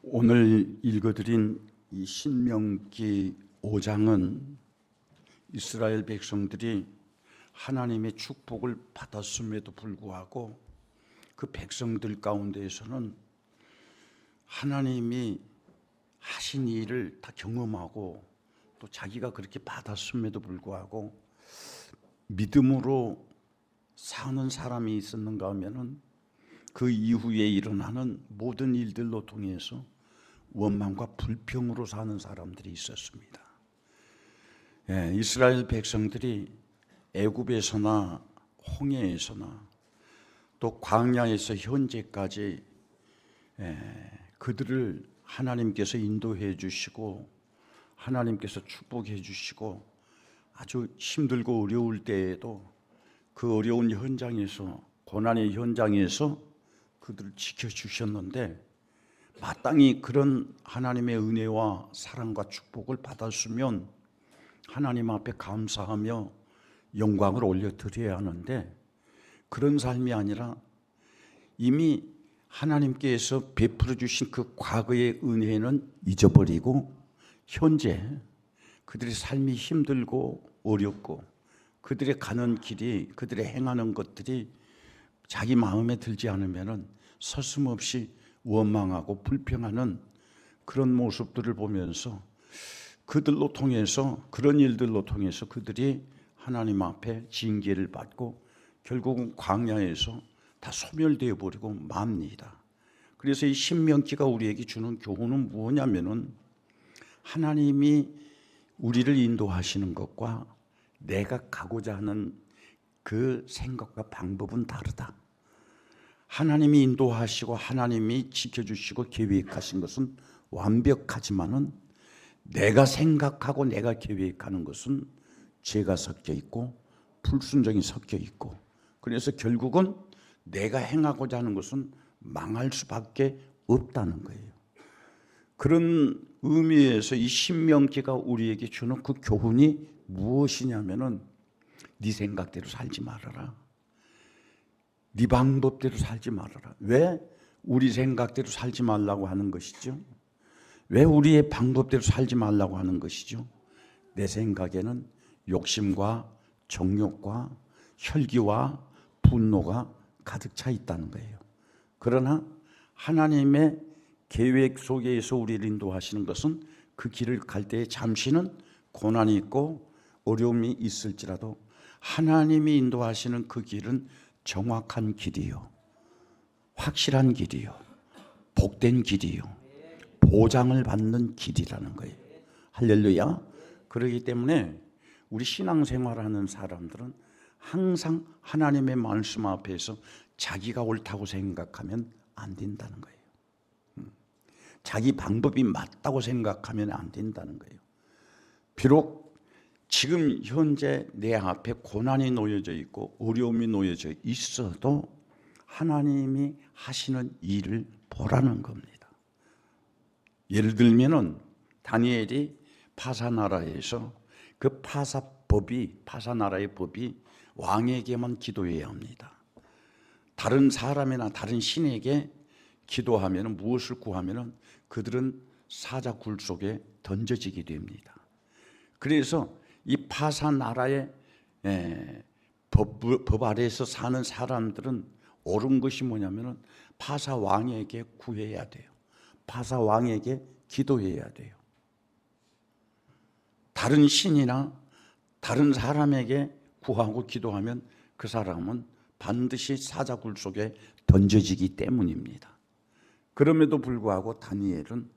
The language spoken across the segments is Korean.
오늘 읽어드린 이 신명기 5장은 이스라엘 백성들이 하나님의 축복을 받았음에도 불구하고 그 백성들 가운데에서는 하나님이 하신 일을 다 경험하고 또 자기가 그렇게 받았음에도 불구하고 믿음으로 사는 사람이 있었는가 하면은 그 이후에 일어나는 모든 일들로 통해서 원망과 불평으로 사는 사람들이 있었습니다. 이스라엘 백성들이 애굽에서나 홍해에서나 또 광야에서 현재까지 그들을 하나님께서 인도해 주시고 하나님께서 축복해 주시고 아주 힘들고 어려울 때에도 그 어려운 현장에서 고난의 현장에서 그들을 지켜주셨는데 마땅히 그런 하나님의 은혜와 사랑과 축복을 받았으면 하나님 앞에 감사하며 영광을 올려드려야 하는데 그런 삶이 아니라 이미 하나님께서 베풀어 주신 그 과거의 은혜는 잊어버리고 현재 그들의 삶이 힘들고 어렵고 그들의 가는 길이 그들의 행하는 것들이 자기 마음에 들지 않으면 서슴없이 원망하고 불평하는 그런 모습들을 보면서 그들로 통해서 그런 일들로 통해서 그들이 하나님 앞에 징계를 받고 결국은 광야에서 다 소멸되어 버리고 맙니다. 그래서 이 신명기가 우리에게 주는 교훈은 뭐냐면은 하나님이 우리를 인도하시는 것과 내가 가고자 하는 그 생각과 방법은 다르다. 하나님이 인도하시고 하나님이 지켜주시고 계획하신 것은 완벽하지만은 내가 생각하고 내가 계획하는 것은 죄가 섞여 있고 불순종이 섞여 있고 그래서 결국은 내가 행하고자 하는 것은 망할 수밖에 없다는 거예요. 그런 의미에서 이 신명기가 우리에게 주는 그 교훈이 무엇이냐면은 네 생각대로 살지 말아라. 네 방법대로 살지 말아라. 왜 우리 생각대로 살지 말라고 하는 것이죠? 왜 우리의 방법대로 살지 말라고 하는 것이죠? 내 생각에는 욕심과 정욕과 혈기와 분노가 가득 차 있다는 거예요. 그러나 하나님의 계획 속에서 우리를 인도하시는 것은 그 길을 갈 때에 잠시는 고난이 있고 어려움이 있을지라도 하나님이 인도하시는 그 길은 정확한 길이요, 확실한 길이요, 복된 길이요, 보장을 받는 길이라는 거예요. 할렐루야. 그렇기 때문에 우리 신앙생활하는 사람들은 항상 하나님의 말씀 앞에서 자기가 옳다고 생각하면 안 된다는 거예요. 자기 방법이 맞다고 생각하면 안 된다는 거예요. 비록 지금 현재 내 앞에 고난이 놓여져 있고 어려움이 놓여져 있어도 하나님이 하시는 일을 보라는 겁니다. 예를 들면은 다니엘이 파사나라에서 그 파사나라의 법이 왕에게만 기도해야 합니다. 다른 사람이나 다른 신에게 기도하면 무엇을 구하면 그들은 사자굴 속에 던져지게 됩니다. 그래서 이 파사나라의 법 아래에서 사는 사람들은 옳은 것이 뭐냐면 파사 왕에게 구해야 돼요. 파사 왕에게 기도해야 돼요. 다른 신이나 다른 사람에게 구하고 기도하면 그 사람은 반드시 사자굴 속에 던져지기 때문입니다. 그럼에도 불구하고 다니엘은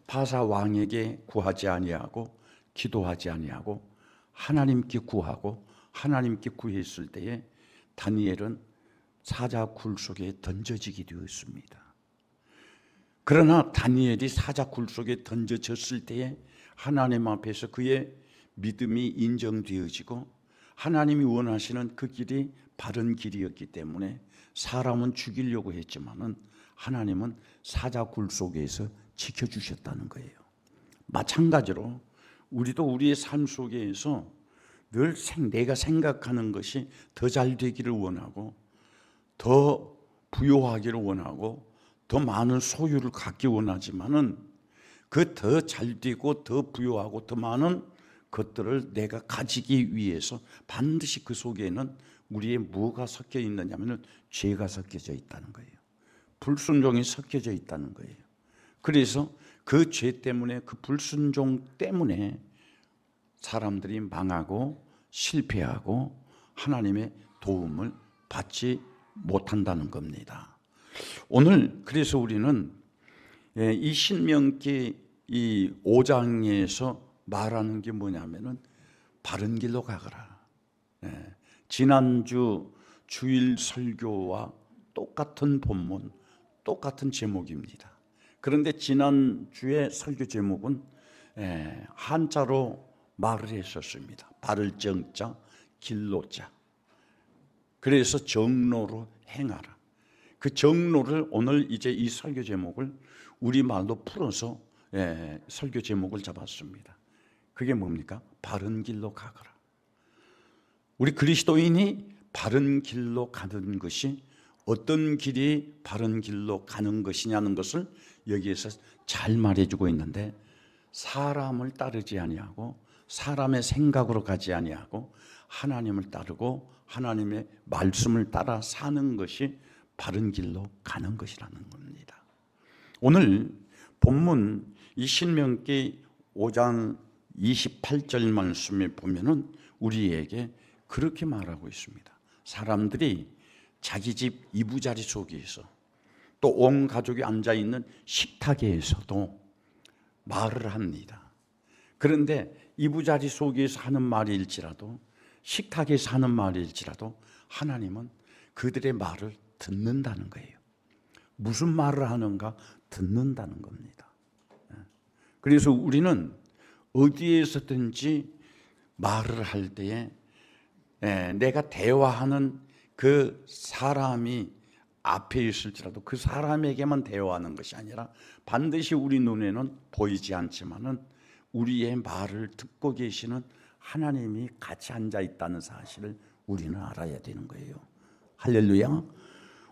파사 왕에게 구하지 아니하고 기도하지 아니하고 하나님께 구하고 하나님께 구했을 때에 다니엘은 사자굴 속에 던져지게 되었습니다. 그러나 다니엘이 사자굴 속에 던져졌을 때에 하나님 앞에서 그의 믿음이 인정되어지고 하나님이 원하시는 그 길이 바른 길이었기 때문에 사람은 죽이려고 했지만은 하나님은 사자굴 속에서 지켜주셨다는 거예요. 마찬가지로 우리도 우리의 삶 속에서 늘 내가 생각하는 것이 더 잘 되기를 원하고 더 부요하기를 원하고 더 많은 소유를 갖기 원하지만은 그 더 잘되고 더 부유하고 더 많은 것들을 내가 가지기 위해서 반드시 그 속에는 우리의 뭐가 섞여 있느냐면은 죄가 섞여져 있다는 거예요. 불순종이 섞여져 있다는 거예요. 그래서 그 죄 때문에, 그 불순종 때문에 사람들이 망하고 실패하고 하나님의 도움을 받지 못한다는 겁니다. 오늘 그래서 우리는 이 신명기 이 5장에서 말하는 게 뭐냐면은 바른 길로 가거라. 지난주 주일 설교와 똑같은 본문, 똑같은 제목입니다. 그런데 지난주의 설교 제목은 한자로 말을 했었습니다. 바를 정자, 길로자. 그래서 정로로 행하라. 그 정로를 오늘 이제 이 설교 제목을 우리말로 풀어서 설교 제목을 잡았습니다. 그게 뭡니까? 바른 길로 가거라. 우리 그리스도인이 바른 길로 가는 것이 어떤 길이 바른 길로 가는 것이냐는 것을 여기에서 잘 말해주고 있는데, 사람을 따르지 아니하고 사람의 생각으로 가지 아니하고 하나님을 따르고 하나님의 말씀을 따라 사는 것이 바른 길로 가는 것이라는 겁니다. 오늘 본문 이 신명기 5장 28절 말씀에 보면은 우리에게 그렇게 말하고 있습니다. 사람들이 자기 집 이부자리 속에서 또 온 가족이 앉아있는 식탁에서도 말을 합니다. 그런데 이부자리 속에서 하는 말일지라도 식탁에서 하는 말일지라도 하나님은 그들의 말을 듣는다는 거예요. 무슨 말을 하는가 듣는다는 겁니다. 그래서 우리는 어디에서든지 말을 할 때에 내가 대화하는 그 사람이 앞에 있을지라도 그 사람에게만 대화하는 것이 아니라 반드시 우리 눈에는 보이지 않지만은 우리의 말을 듣고 계시는 하나님이 같이 앉아 있다는 사실을 우리는 알아야 되는 거예요. 할렐루야.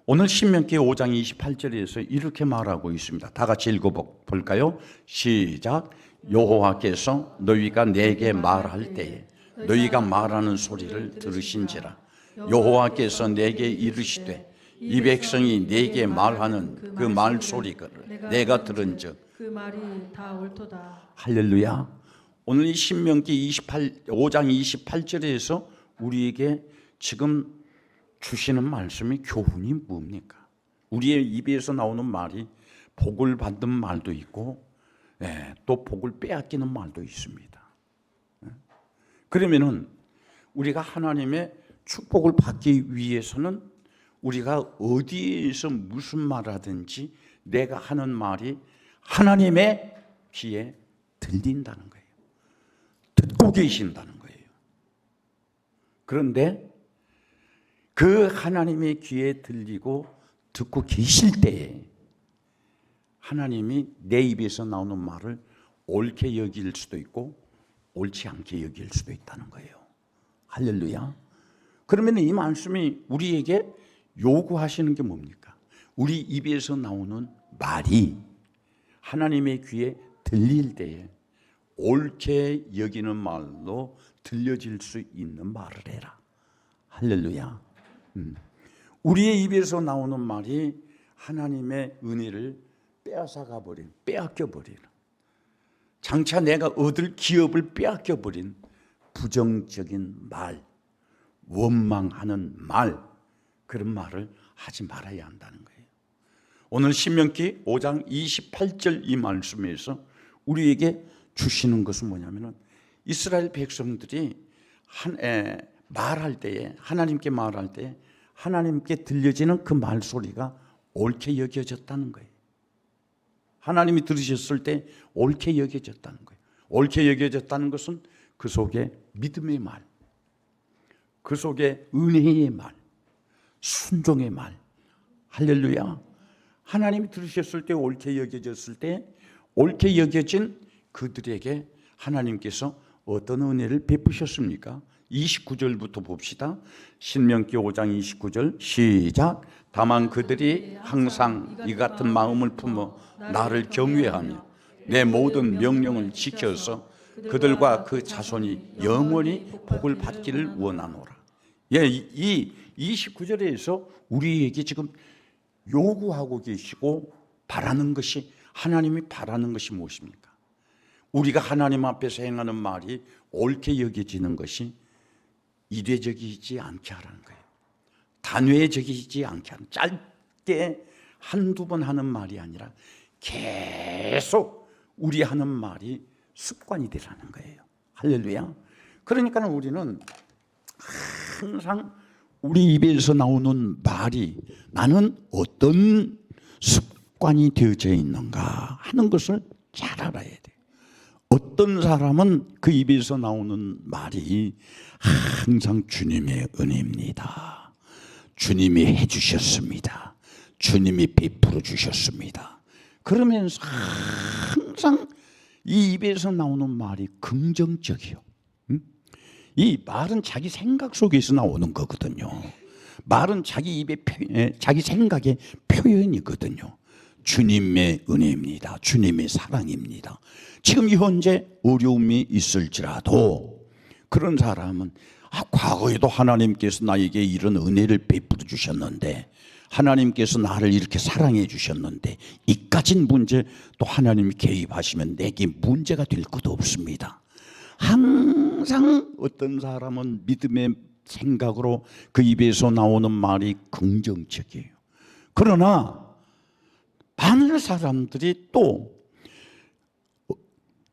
오늘 신명기 5장 28절에서 이렇게 말하고 있습니다. 다 같이 읽어볼까요? 시작. 여호와께서 너희가 내게 말할 때에 너희가 말하는 소리를 들으신지라. 여호와께서 내게 이르시되 이 백성이 내게 말하는 그 말소리를 내가 들은즉 그 말이 다 옳도다. 할렐루야. 오늘 이 신명기 5장 28절에서 우리에게 지금 주시는 말씀이 교훈이 뭡니까? 우리의 입에서 나오는 말이 복을 받는 말도 있고 또 복을 빼앗기는 말도 있습니다. 그러면은 우리가 하나님의 축복을 받기 위해서는 우리가 어디에서 무슨 말을 하든지 내가 하는 말이 하나님의 귀에 들린다는 거예요. 듣고 계신다는 거예요. 그런데 그 하나님의 귀에 들리고 듣고 계실 때에 하나님이 내 입에서 나오는 말을 옳게 여길 수도 있고 옳지 않게 여길 수도 있다는 거예요. 할렐루야. 그러면 이 말씀이 우리에게 요구하시는 게 뭡니까? 우리 입에서 나오는 말이 하나님의 귀에 들릴 때에 옳게 여기는 말로 들려질 수 있는 말을 해라. 할렐루야. 우리의 입에서 나오는 말이 하나님의 은혜를 빼앗아가 버린, 빼앗겨 버린, 장차 내가 얻을 기업을 빼앗겨 버린 부정적인 말, 원망하는 말, 그런 말을 하지 말아야 한다는 거예요. 오늘 신명기 5장 28절 이 말씀에서 우리에게 주시는 것은 뭐냐면은 이스라엘 백성들이 말할 때에 하나님께 말할 때 하나님께 들려지는 그 말소리가 옳게 여겨졌다는 거예요. 하나님이 들으셨을 때 옳게 여겨졌다는 거예요. 옳게 여겨졌다는 것은 그 속에 믿음의 말, 그 속에 은혜의 말, 순종의 말. 할렐루야. 하나님이 들으셨을 때 옳게 여겨졌을 때 옳게 여겨진 그들에게 하나님께서 어떤 은혜를 베푸셨습니까? 29절부터 봅시다. 신명기 5장 29절 시작. 다만 그들이 항상 이 같은 마음을 품어 나를 경외하며 내 모든 명령을 지켜서 그들과 그 자손이 영원히 복을 받기를 원하노라. 예, 이 29절에서 우리에게 지금 요구하고 계시고 바라는 것이, 하나님이 바라는 것이 무엇입니까? 우리가 하나님 앞에서 행하는 말이 옳게 여겨지는 것이 이례적이지 않게 하라는 거예요. 단회적이지 않게 하는, 짧게 한두 번 하는 말이 아니라 계속 우리 하는 말이 습관이 되라는 거예요. 할렐루야. 그러니까 우리는 항상 우리 입에서 나오는 말이 나는 어떤 습관이 되어져 있는가 하는 것을 잘 알아야 돼요. 어떤 사람은 그 입에서 나오는 말이 항상 주님의 은혜입니다. 주님이 해주셨습니다. 주님이 베풀어 주셨습니다. 그러면서 항상 이 입에서 나오는 말이 긍정적이요. 이 말은 자기 생각 속에서 나오는 거거든요. 말은 자기 입의 자기 생각의 표현이거든요. 주님의 은혜입니다. 주님의 사랑입니다. 지금 현재 어려움이 있을지라도 그런 사람은 과거에도 하나님께서 나에게 이런 은혜를 베풀어 주셨는데, 하나님께서 나를 이렇게 사랑해 주셨는데 이까진 문제 또 하나님이 개입하시면 내게 문제가 될 것도 없습니다. 항상 어떤 사람은 믿음의 생각으로 그 입에서 나오는 말이 긍정적이에요. 그러나 많은 사람들이 또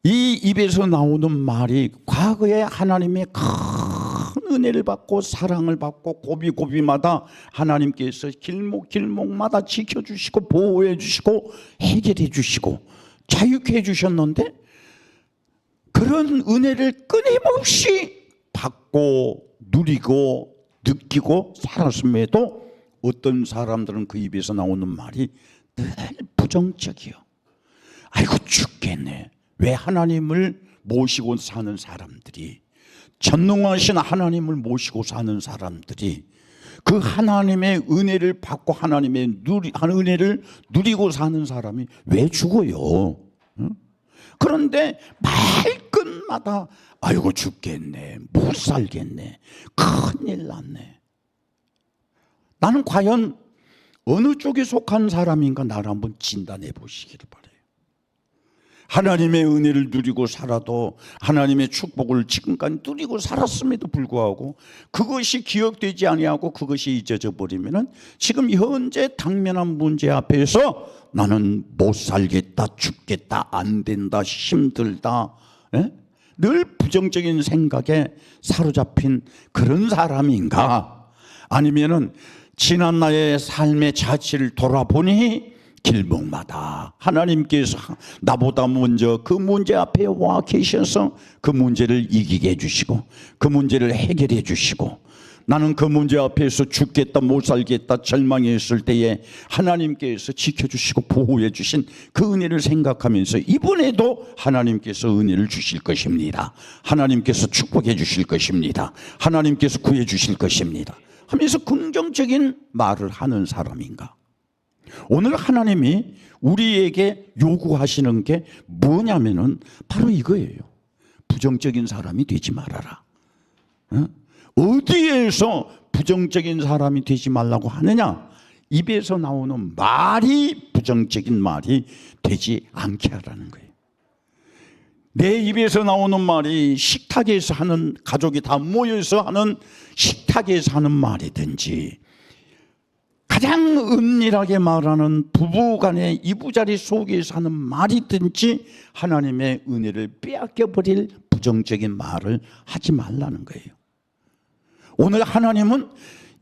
이 입에서 나오는 말이 과거에 하나님의 큰 은혜를 받고 사랑을 받고 고비고비마다 하나님께서 길목길목마다 지켜주시고 보호해 주시고 해결해 주시고 자유케 해 주셨는데, 그런 은혜를 끊임없이 받고 누리고 느끼고 살았음에도 어떤 사람들은 그 입에서 나오는 말이 늘 부정적이요. 아이고 죽겠네. 왜 하나님을 모시고 사는 사람들이, 전능하신 하나님을 모시고 사는 사람들이 그 하나님의 은혜를 받고 하나님의 은혜를 누리고 사는 사람이 왜 죽어요? 그런데 말끝마다 아이고 죽겠네, 못 살겠네, 큰일 났네. 나는 과연 어느 쪽에 속한 사람인가 나를 한번 진단해 보시기를 바라요. 하나님의 은혜를 누리고 살아도, 하나님의 축복을 지금까지 누리고 살았음에도 불구하고 그것이 기억되지 아니하고 그것이 잊어져 버리면은 지금 현재 당면한 문제 앞에서 나는 못 살겠다, 죽겠다, 안 된다, 힘들다, 늘 부정적인 생각에 사로잡힌 그런 사람인가? 아니면은 지난 나의 삶의 자취를 돌아보니 길목마다 하나님께서 나보다 먼저 그 문제 앞에 와 계셔서 그 문제를 이기게 해주시고 그 문제를 해결해 주시고, 나는 그 문제 앞에서 죽겠다, 못 살겠다 절망했을 때에 하나님께서 지켜주시고 보호해 주신 그 은혜를 생각하면서 이번에도 하나님께서 은혜를 주실 것입니다. 하나님께서 축복해 주실 것입니다. 하나님께서 구해 주실 것입니다 하면서 긍정적인 말을 하는 사람인가? 오늘 하나님이 우리에게 요구하시는 게 뭐냐면은 바로 이거예요. 부정적인 사람이 되지 말아라. 어디에서 부정적인 사람이 되지 말라고 하느냐? 입에서 나오는 말이 부정적인 말이 되지 않게 하라는 거예요. 내 입에서 나오는 말이 식탁에서 하는, 가족이 다 모여서 하는 식탁에서 하는 말이든지, 가장 은밀하게 말하는 부부간의 이부자리 속에서 하는 말이든지 하나님의 은혜를 빼앗겨버릴 부정적인 말을 하지 말라는 거예요. 오늘 하나님은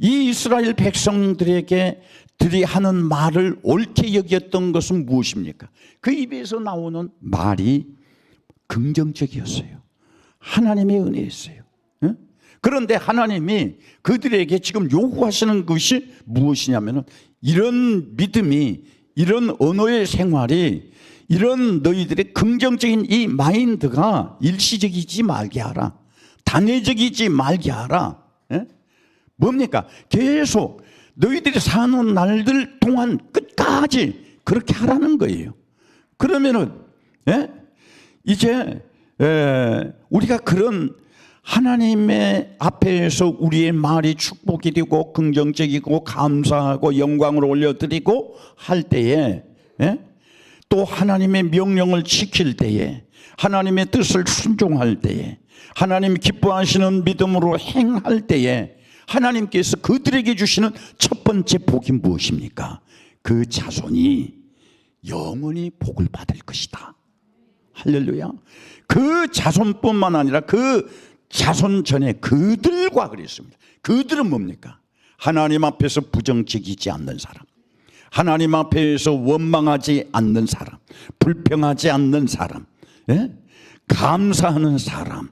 이 이스라엘 백성들에게 들이 하는 말을 옳게 여겼던 것은 무엇입니까? 그 입에서 나오는 말이 긍정적이었어요. 하나님의 은혜였어요. 그런데 하나님이 그들에게 지금 요구하시는 것이 무엇이냐면, 이런 믿음이, 이런 언어의 생활이, 이런 너희들의 긍정적인 이 마인드가 일시적이지 말게 하라. 단회적이지 말게 하라. 예? 뭡니까? 계속 너희들이 사는 날들 동안 끝까지 그렇게 하라는 거예요. 그러면은 이제 우리가 그런 하나님의 앞에서 우리의 말이 축복이 되고 긍정적이고 감사하고 영광을 올려드리고 할 때에 또 하나님의 명령을 지킬 때에 하나님의 뜻을 순종할 때에 하나님 기뻐하시는 믿음으로 행할 때에 하나님께서 그들에게 주시는 첫 번째 복이 무엇입니까? 그 자손이 영원히 복을 받을 것이다. 할렐루야. 그 자손뿐만 아니라 그 자손 전에 그들과 그랬습니다. 그들은 뭡니까? 하나님 앞에서 부정적이지 않는 사람, 하나님 앞에서 원망하지 않는 사람, 불평하지 않는 사람, 감사하는 사람,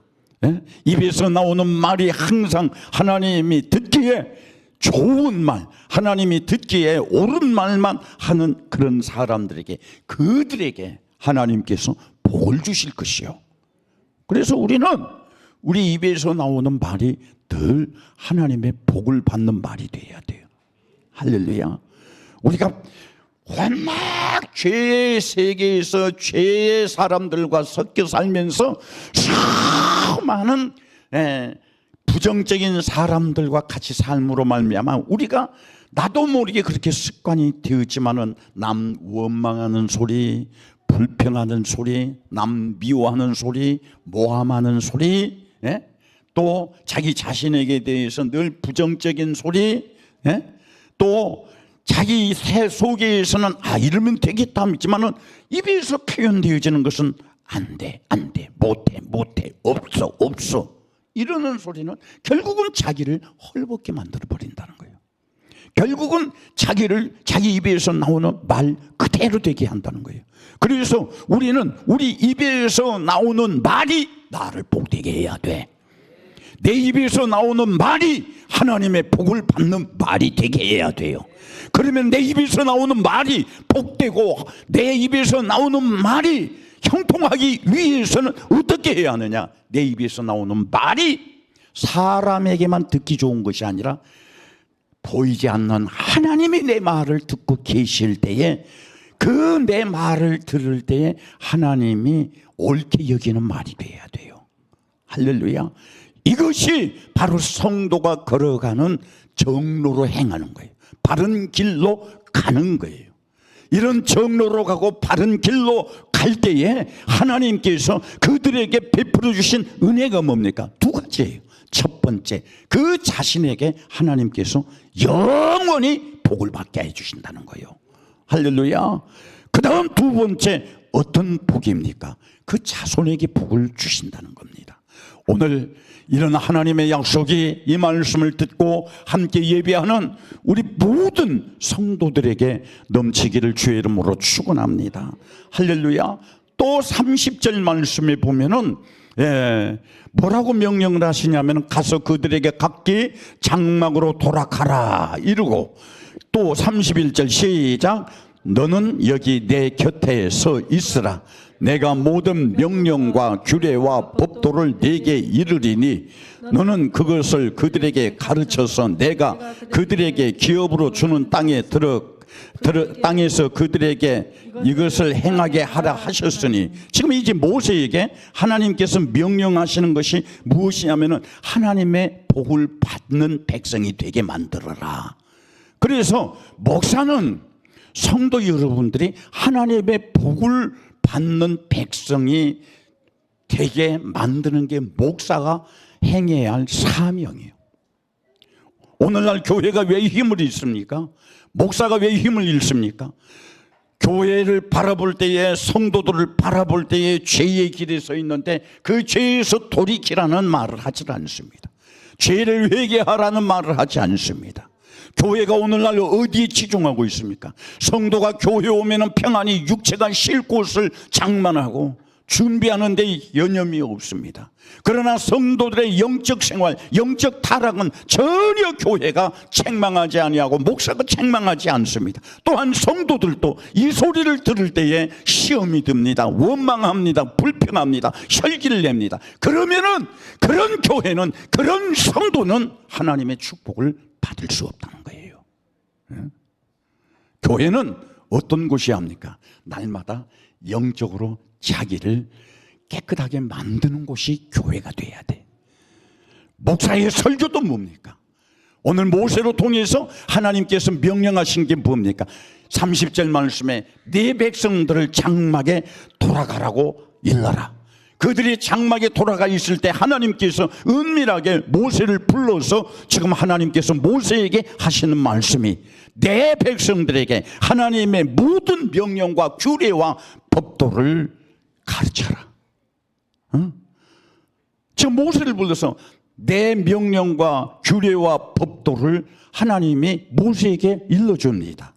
입에서 나오는 말이 항상 하나님이 듣기에 좋은 말, 하나님이 듣기에 옳은 말만 하는 그런 사람들에게, 그들에게 하나님께서 복을 주실 것이요. 그래서 우리는 우리 입에서 나오는 말이 늘 하나님의 복을 받는 말이 돼야 돼요. 할렐루야. 우리가 워낙 죄의 세계에서 죄의 사람들과 섞여 살면서 수많은 부정적인 사람들과 같이 삶으로 말미암아 우리가 나도 모르게 그렇게 습관이 되었지만은 남 원망하는 소리, 불평하는 소리, 남 미워하는 소리, 모함하는 소리, 또 자기 자신에게 대해서 늘 부정적인 소리, 또 자기 속에서는 이러면 되겠다 했지만은 입에서 표현되어지는 것은 안 돼, 못해, 없어 이러는 소리는 결국은 자기를 헐벗게 만들어 버린다는 거예요. 결국은 자기 입에서 나오는 말 그대로 되게 한다는 거예요. 그래서 우리는 우리 입에서 나오는 말이 나를 복되게 해야 돼. 내 입에서 나오는 말이 하나님의 복을 받는 말이 되게 해야 돼요. 그러면 내 입에서 나오는 말이 복되고 내 입에서 나오는 말이 형통하기 위해서는 어떻게 해야 하느냐? 내 입에서 나오는 말이 사람에게만 듣기 좋은 것이 아니라 보이지 않는 하나님이 내 말을 듣고 계실 때에 그 내 말을 들을 때에 하나님이 옳게 여기는 말이 돼야 돼요. 할렐루야. 이것이 바로 성도가 걸어가는 정로로 행하는 거예요. 바른 길로 가는 거예요. 이런 정로로 가고 바른 길로 갈 때에 하나님께서 그들에게 베풀어 주신 은혜가 뭡니까? 두 가지예요. 첫 번째, 그 자신에게 하나님께서 영원히 복을 받게 해주신다는 거예요. 할렐루야. 그 다음 두 번째, 어떤 복입니까? 그 자손에게 복을 주신다는 겁니다. 오늘 이런 하나님의 약속이 이 말씀을 듣고 함께 예배하는 우리 모든 성도들에게 넘치기를 주의 이름으로 축원합니다. 할렐루야. 또 30절 말씀에 보면은 뭐라고 명령을 하시냐면 가서 그들에게 각기 장막으로 돌아가라 이러고, 또 31절 시작. 너는 여기 내 곁에 서 있으라. 내가 모든 명령과 규례와 법도를 네게 이르리니 너는 그것을 그들에게 가르쳐서 내가 그들에게 기업으로 주는 땅에 땅에서 그들에게 이것을 행하게 하라 하셨으니, 지금 이제 모세에게 하나님께서 명령하시는 것이 무엇이냐면은 하나님의 복을 받는 백성이 되게 만들어라. 그래서 목사는 성도 여러분들이 하나님의 복을 받는 백성이 되게 만드는 게 목사가 행해야 할 사명이에요. 오늘날 교회가 왜 힘을 잃습니까? 목사가 왜 힘을 잃습니까? 교회를 바라볼 때에, 성도들을 바라볼 때에 죄의 길에 서 있는데 그 죄에서 돌이키라는 말을 하지 않습니다. 죄를 회개하라는 말을 하지 않습니다. 교회가 오늘날 어디에 치중하고 있습니까? 성도가 교회 오면은 평안히 육체가 쉴 곳을 장만하고 준비하는 데 여념이 없습니다. 그러나 성도들의 영적 생활, 영적 타락은 전혀 교회가 책망하지 아니하고 목사가 책망하지 않습니다. 또한 성도들도 이 소리를 들을 때에 시험이 듭니다. 원망합니다. 불평합니다. 혈기를 냅니다. 그러면은 그런 교회는, 그런 성도는 하나님의 축복을 받을 수 없다는 거예요. 교회는 어떤 곳이야 합니까? 날마다 영적으로 자기를 깨끗하게 만드는 곳이 교회가 돼야 돼. 목사의 설교도 뭡니까? 오늘 모세로 통해서 하나님께서 명령하신 게 뭡니까? 30절 말씀에 네 백성들을 장막에 돌아가라고 일러라. 그들이 장막에 돌아가 있을 때 하나님께서 은밀하게 모세를 불러서 지금 하나님께서 모세에게 하시는 말씀이 내 백성들에게 하나님의 모든 명령과 규례와 법도를 가르쳐라. 지금 모세를 불러서 내 명령과 규례와 법도를 하나님이 모세에게 일러줍니다.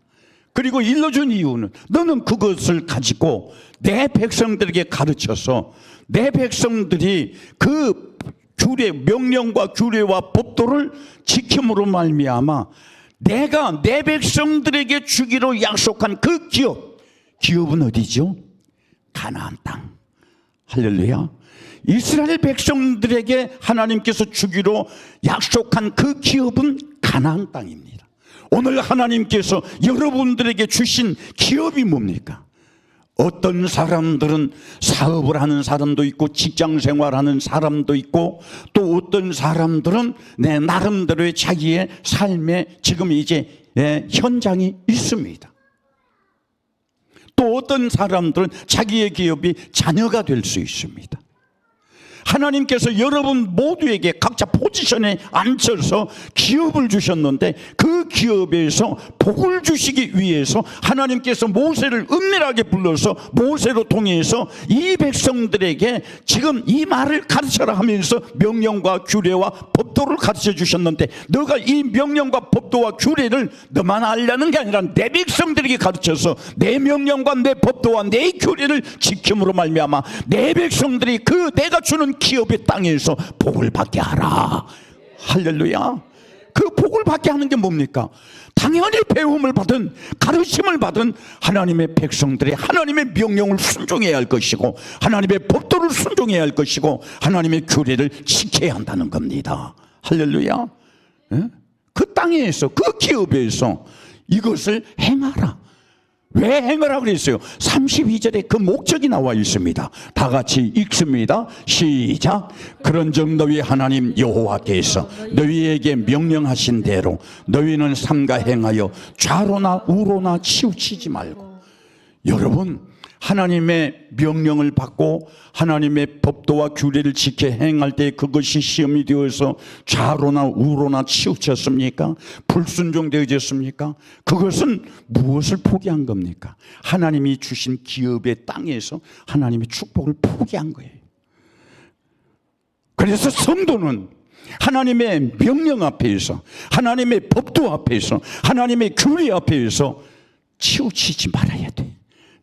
그리고 일러준 이유는 너는 그것을 가지고 내 백성들에게 가르쳐서 내 백성들이 그 규례, 명령과 규례와 법도를 지킴으로 말미암아 내가 내 백성들에게 주기로 약속한 그 기업은 어디죠? 가나안 땅. 할렐루야. 이스라엘 백성들에게 하나님께서 주기로 약속한 그 기업은 가나안 땅입니다. 오늘 하나님께서 여러분들에게 주신 기업이 뭡니까? 어떤 사람들은 사업을 하는 사람도 있고 직장 생활하는 사람도 있고 또 어떤 사람들은 내 나름대로의 자기의 삶에 지금 이제 현장이 있습니다. 또 어떤 사람들은 자기의 기업이 자녀가 될 수 있습니다. 하나님께서 여러분 모두에게 각자 포지션에 앉혀서 기업을 주셨는데 그 기업에서 복을 주시기 위해서 하나님께서 모세를 은밀하게 불러서 모세로 통해서 이 백성들에게 지금 이 말을 가르쳐라 하면서 명령과 규례와 법도를 가르쳐 주셨는데 너가 이 명령과 법도와 규례를 너만 알려는 게 아니라 내 백성들에게 가르쳐서 내 명령과 내 법도와 내 규례를 지킴으로 말미암아 내 백성들이 그 내가 주는 기업의 땅에서 복을 받게 하라. 할렐루야. 그 복을 받게 하는 게 뭡니까? 당연히 배움을 받은, 가르침을 받은 하나님의 백성들이 하나님의 명령을 순종해야 할 것이고 하나님의 법도를 순종해야 할 것이고 하나님의 규례를 지켜야 한다는 겁니다. 할렐루야. 그 땅에서, 그 기업에서 이것을 행하라. 왜 행하라 그랬어요? 32절에 그 목적이 나와 있습니다. 다 같이 읽습니다. 시작. 그런즉 너희 하나님 여호와께서 너희에게 명령하신 대로 너희는 삼가 행하여 좌로나 우로나 치우치지 말고. 여러분, 하나님의 명령을 받고 하나님의 법도와 규례를 지켜 행할 때 그것이 시험이 되어서 좌로나 우로나 치우쳤습니까? 불순종되어졌습니까? 그것은 무엇을 포기한 겁니까? 하나님이 주신 기업의 땅에서 하나님의 축복을 포기한 거예요. 그래서 성도는 하나님의 명령 앞에서, 하나님의 법도 앞에서, 하나님의 규례 앞에서 치우치지 말아야 돼.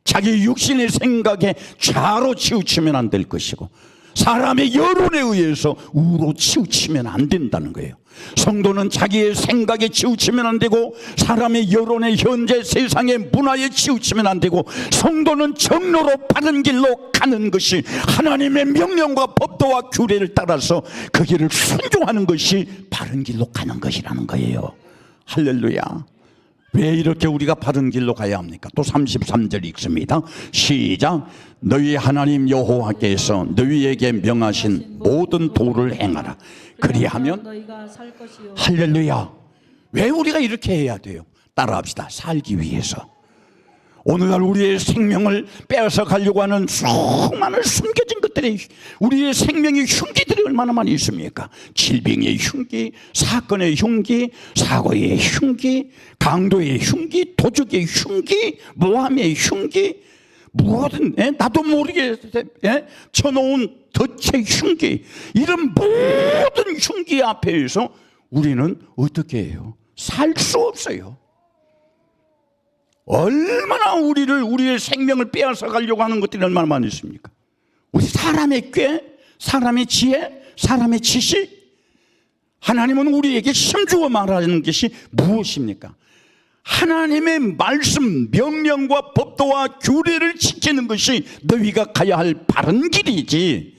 자기 육신의 생각에 좌로 치우치면 안 될 것이고 사람의 여론에 의해서 우로 치우치면 안 된다는 거예요. 성도는 자기의 생각에 치우치면 안 되고 사람의 여론에 현재 세상의 문화에 치우치면 안 되고 성도는 정로로 바른 길로 가는 것이 하나님의 명령과 법도와 규례를 따라서 그 길을 순종하는 것이 바른 길로 가는 것이라는 거예요. 할렐루야. 왜 이렇게 우리가 바른 길로 가야 합니까? 또 33절 읽습니다. 시작. 너희 하나님 여호와께서 너희에게 명하신 모든 도를 행하라. 그리하면 너희가 살 것이요. 할렐루야. 왜 우리가 이렇게 해야 돼요? 따라합시다. 살기 위해서. 오늘날 우리의 생명을 빼앗아 가려고 하는 수많은 숨겨진 것들이, 우리의 생명의 흉기들이 얼마나 많이 있습니까? 질병의 흉기, 사건의 흉기, 사고의 흉기, 강도의 흉기, 도둑의 흉기, 모함의 흉기, 모든 나도 모르게 쳐놓은 덫의 흉기, 이런 모든 흉기 앞에서 우리는 어떻게 해요? 살 수 없어요. 얼마나 우리의 생명을 빼앗아 가려고 하는 것들이 얼마나 많이 있습니까? 우리 사람의 꾀, 사람의 지혜, 사람의 지식. 하나님은 우리에게 힘주어 말하는 것이 무엇입니까? 하나님의 말씀, 명령과 법도와 규례를 지키는 것이 너희가 가야 할 바른 길이지,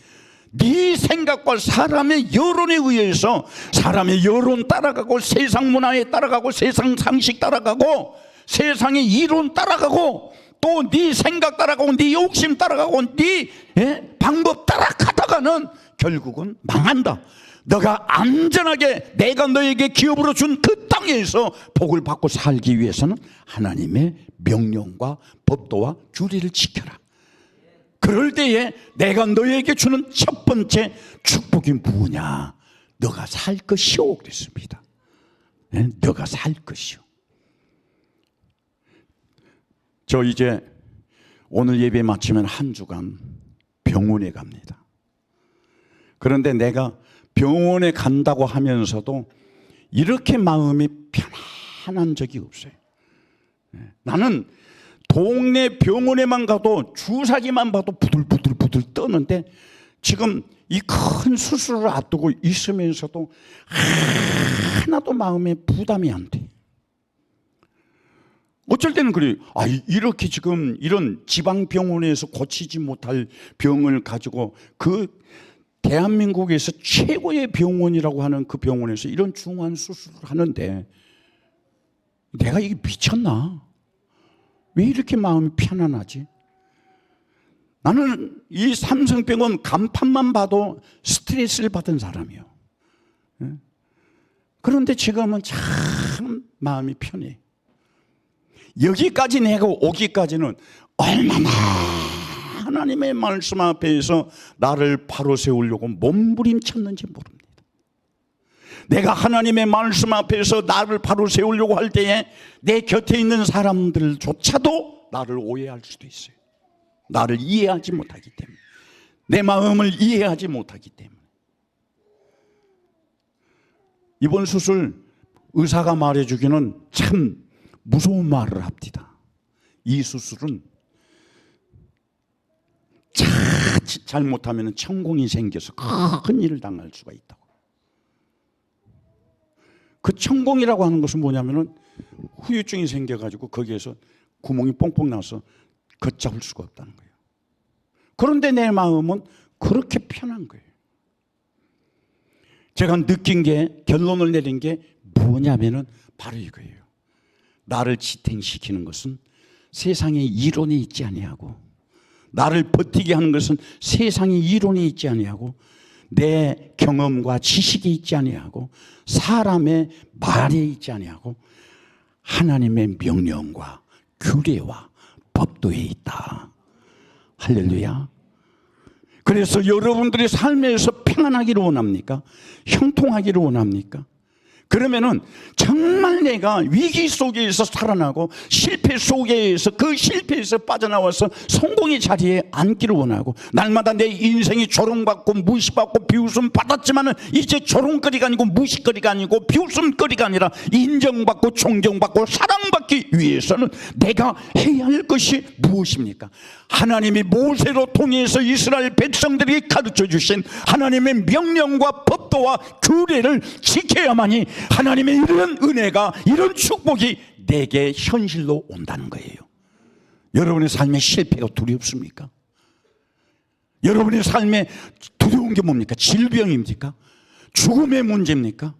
네 생각과 사람의 여론에 의해서 사람의 여론 따라가고 세상 문화에 따라가고 세상 상식 따라가고 세상의 이론 따라가고 또 네 생각 따라가고 네 욕심 따라가고 네 방법 따라가다가는 결국은 망한다. 너가 안전하게 내가 너에게 기업으로 준 그 땅에서 복을 받고 살기 위해서는 하나님의 명령과 법도와 규례를 지켜라. 그럴 때에 내가 너에게 주는 첫 번째 축복이 뭐냐? 너가 살 것이오 그랬습니다. 네? 너가 살 것이오. 저 이제 오늘 예배 마치면 한 주간 병원에 갑니다. 그런데 내가 병원에 간다고 하면서도 이렇게 마음이 편안한 적이 없어요. 나는 동네 병원에만 가도 주사기만 봐도 부들부들 떠는데 지금 이 큰 수술을 앞두고 있으면서도 하나도 마음에 부담이 안 돼. 어쩔 때는 그래요. 이렇게 지금 이런 지방병원에서 고치지 못할 병을 가지고 그 대한민국에서 최고의 병원이라고 하는 그 병원에서 이런 중한 수술을 하는데 내가 이게 미쳤나? 왜 이렇게 마음이 편안하지? 나는 이 삼성병원 간판만 봐도 스트레스를 받은 사람이에요. 그런데 지금은 참 마음이 편해. 여기까지 내가 오기까지는 얼마나 하나님의 말씀 앞에서 나를 바로 세우려고 몸부림쳤는지 모릅니다. 내가 하나님의 말씀 앞에서 나를 바로 세우려고 할 때에 내 곁에 있는 사람들조차도 나를 오해할 수도 있어요. 나를 이해하지 못하기 때문에, 내 마음을 이해하지 못하기 때문에. 이번 수술 의사가 말해주기는 참 무서운 말을 합니다. 이 수술은 자칫 잘못하면 천공이 생겨서 큰 일을 당할 수가 있다고. 그 천공이라고 하는 것은 뭐냐면은 후유증이 생겨가지고 거기에서 구멍이 뽕뽕 나서 걷잡을 수가 없다는 거예요. 그런데 내 마음은 그렇게 편한 거예요. 제가 느낀 게, 결론을 내린 게 뭐냐면은 바로 이거예요. 나를 지탱시키는 것은 세상의 이론에 있지 아니하고, 나를 버티게 하는 것은 세상의 이론에 있지 아니하고, 내 경험과 지식에 있지 아니하고, 사람의 말에 있지 아니하고, 하나님의 명령과 규례와 법도에 있다. 할렐루야. 그래서 여러분들의 삶에서 평안하기를 원합니까? 형통하기를 원합니까? 그러면은 정말 내가 위기 속에서 살아나고 실패 속에서 그 실패에서 빠져나와서 성공의 자리에 앉기를 원하고, 날마다 내 인생이 조롱받고 무시받고 비웃음 받았지만은 이제 조롱거리가 아니고 무시거리가 아니고 비웃음거리가 아니라 인정받고 존경받고 사랑받기 위해서는 내가 해야 할 것이 무엇입니까? 하나님이 모세로 통해서 이스라엘 백성들에게 가르쳐 주신 하나님의 명령과 법도와 규례를 지켜야만이 하나님의 이런 은혜가, 이런 축복이 내게 현실로 온다는 거예요. 여러분의 삶에 실패가 두렵습니까? 여러분의 삶에 두려운 게 뭡니까? 질병입니까? 죽음의 문제입니까?